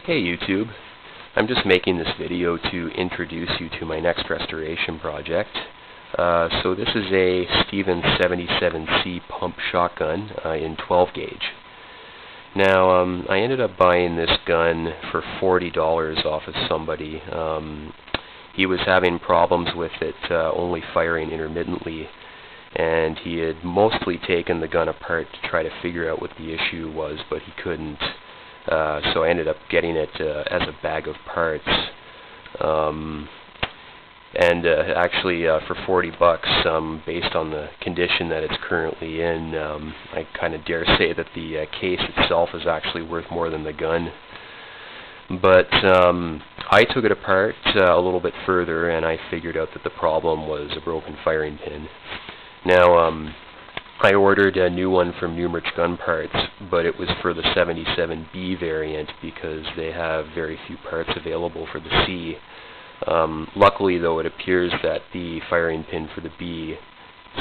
Hey YouTube, I'm just making this video to introduce you to my next restoration project. So this is a Stevens 77C pump shotgun in 12 gauge. Now I ended up buying this gun for $40 off of somebody. He was having problems with it only firing intermittently, and he had mostly taken the gun apart to try to figure out what the issue was, but he couldn't. So I ended up getting it as a bag of parts, actually for $40, based on the condition that it's currently in, I kind of dare say that the case itself is actually worth more than the gun. But I took it apart a little bit further, and I figured out that the problem was a broken firing pin. Now, I ordered a new one from Numerich Gun Parts, but it was for the 77B variant because they have very few parts available for the C. Luckily, though, it appears that the firing pin for the B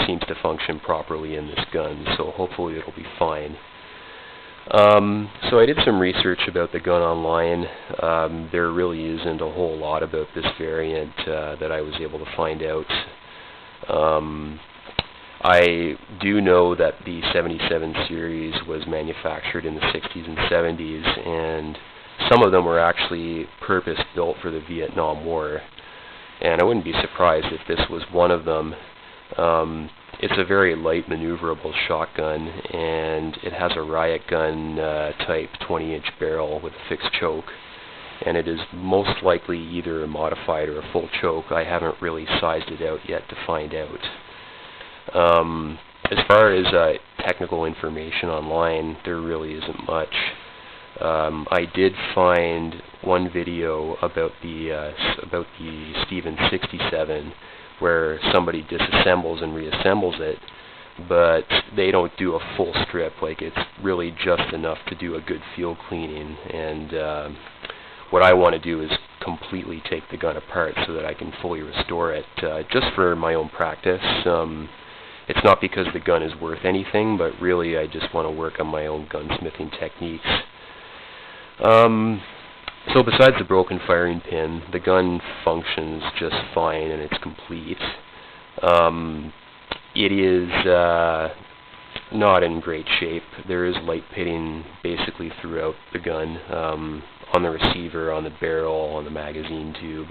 seems to function properly in this gun, so hopefully it'll be fine. So I did some research about the gun online. There really isn't a whole lot about this variant that I was able to find out. I do know that the 77 series was manufactured in the 60s and 70s, and some of them were actually purpose-built for the Vietnam War. And I wouldn't be surprised if this was one of them. It's a very light maneuverable shotgun, and it has a riot gun type 20-inch barrel with a fixed choke. And it is most likely either a modified or a full choke. I haven't really sized it out yet to find out. As far as technical information online, there really isn't much. I did find one video about the Stevens 67 where somebody disassembles and reassembles it, but they don't do a full strip. Like, it's really just enough to do a good field cleaning. And what I want to do is completely take the gun apart so that I can fully restore it, just for my own practice. It's not because the gun is worth anything, but really I just want to work on my own gunsmithing techniques. So besides the broken firing pin, the gun functions just fine and it's complete. It is not in great shape. There is light pitting basically throughout the gun, on the receiver, on the barrel, on the magazine tube.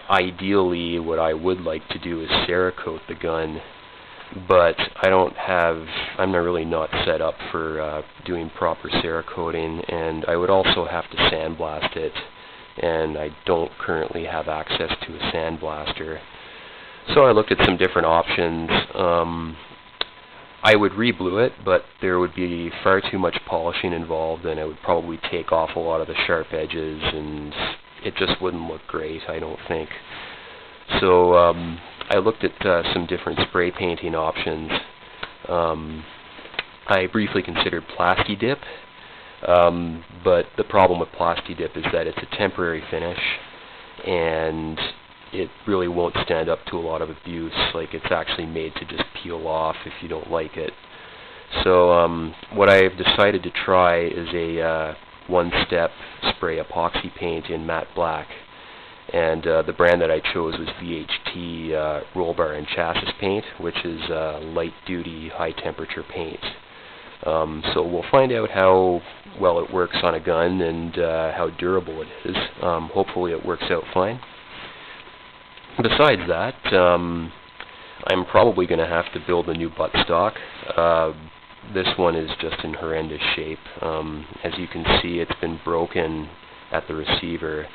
Ideally, what I would like to do is Cerakote the gun, but I'm really not set up for doing proper Cerakoting, and I would also have to sandblast it, and I don't currently have access to a sandblaster. So I looked at some different options. I would re-blue it, but there would be far too much polishing involved, and it would probably take off a lot of the sharp edges, and it just wouldn't look great, I don't think. So I looked at some different spray painting options. I briefly considered Plasti Dip, but the problem with Plasti Dip is that it's a temporary finish, and it really won't stand up to a lot of abuse. Like, it's actually made to just peel off if you don't like it. So what I've decided to try is a one-step spray epoxy paint in matte black, and the brand that I chose was VHT roll bar and chassis paint, which is light-duty, high-temperature paint. So we'll find out how well it works on a gun and how durable it is. Hopefully it works out fine. Besides that, I'm probably going to have to build a new buttstock. This one is just in horrendous shape. As you can see, it's been broken at the receiver,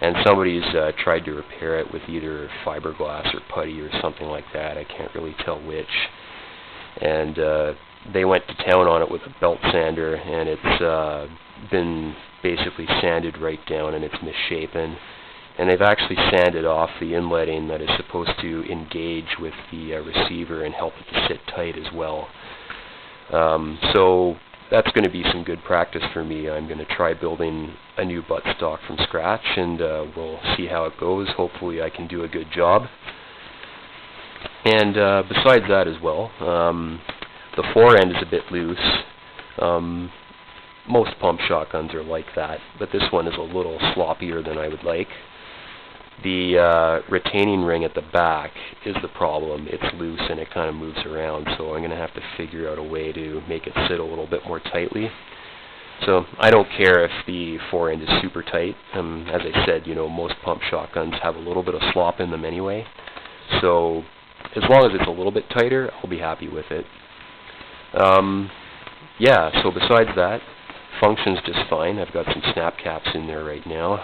and somebody's tried to repair it with either fiberglass or putty or something like that. I can't really tell which. And they went to town on it with a belt sander, and it's been basically sanded right down, and it's misshapen. And they've actually sanded off the inletting that is supposed to engage with the receiver and help it to sit tight as well. So that's going to be some good practice for me. I'm going to try building a new buttstock from scratch, and we'll see how it goes. Hopefully I can do a good job. And besides that as well, the fore end is a bit loose. most pump shotguns are like that, but this one is a little sloppier than I would like. The retaining ring at the back is the problem. It's loose and it kind of moves around, so I'm going to have to figure out a way to make it sit a little bit more tightly. So I don't care if the forend is super tight. As I said, you know, most pump shotguns have a little bit of slop in them anyway. So as long as it's a little bit tighter, I'll be happy with it. Yeah, so besides that, functions just fine. I've got some snap caps in there right now.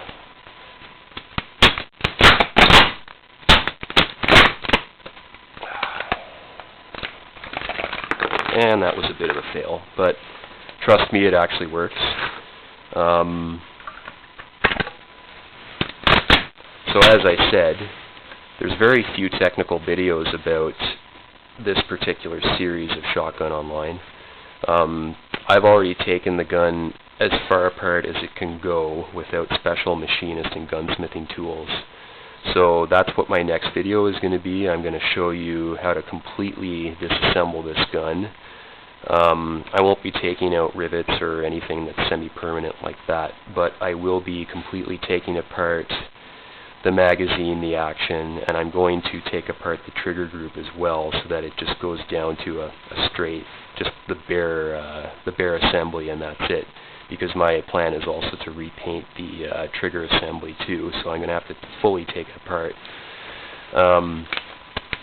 And that was a bit of a fail, but trust me, it actually works. So as I said, there's very few technical videos about this particular series of shotgun online. I've already taken the gun as far apart as it can go without special machinist and gunsmithing tools. So that's what my next video is going to be. I'm going to show you how to completely disassemble this gun. I won't be taking out rivets or anything that's semi-permanent like that, but I will be completely taking apart the magazine, the action, and I'm going to take apart the trigger group as well, so that it just goes down to a straight, just the bare assembly, and that's it. Because my plan is also to repaint the trigger assembly too, so I'm going to have to fully take it apart.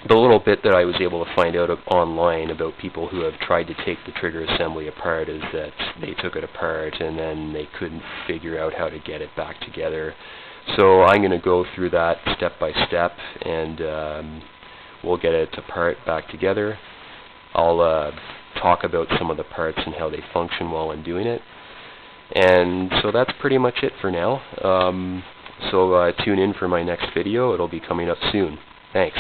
The little bit that I was able to find out online about people who have tried to take the trigger assembly apart is that they took it apart and then they couldn't figure out how to get it back together. So I'm going to go through that step by step, and we'll get it apart back together. I'll talk about some of the parts and how they function while I'm doing it. And so that's pretty much it for now. So tune in for my next video. It'll be coming up soon. Thanks.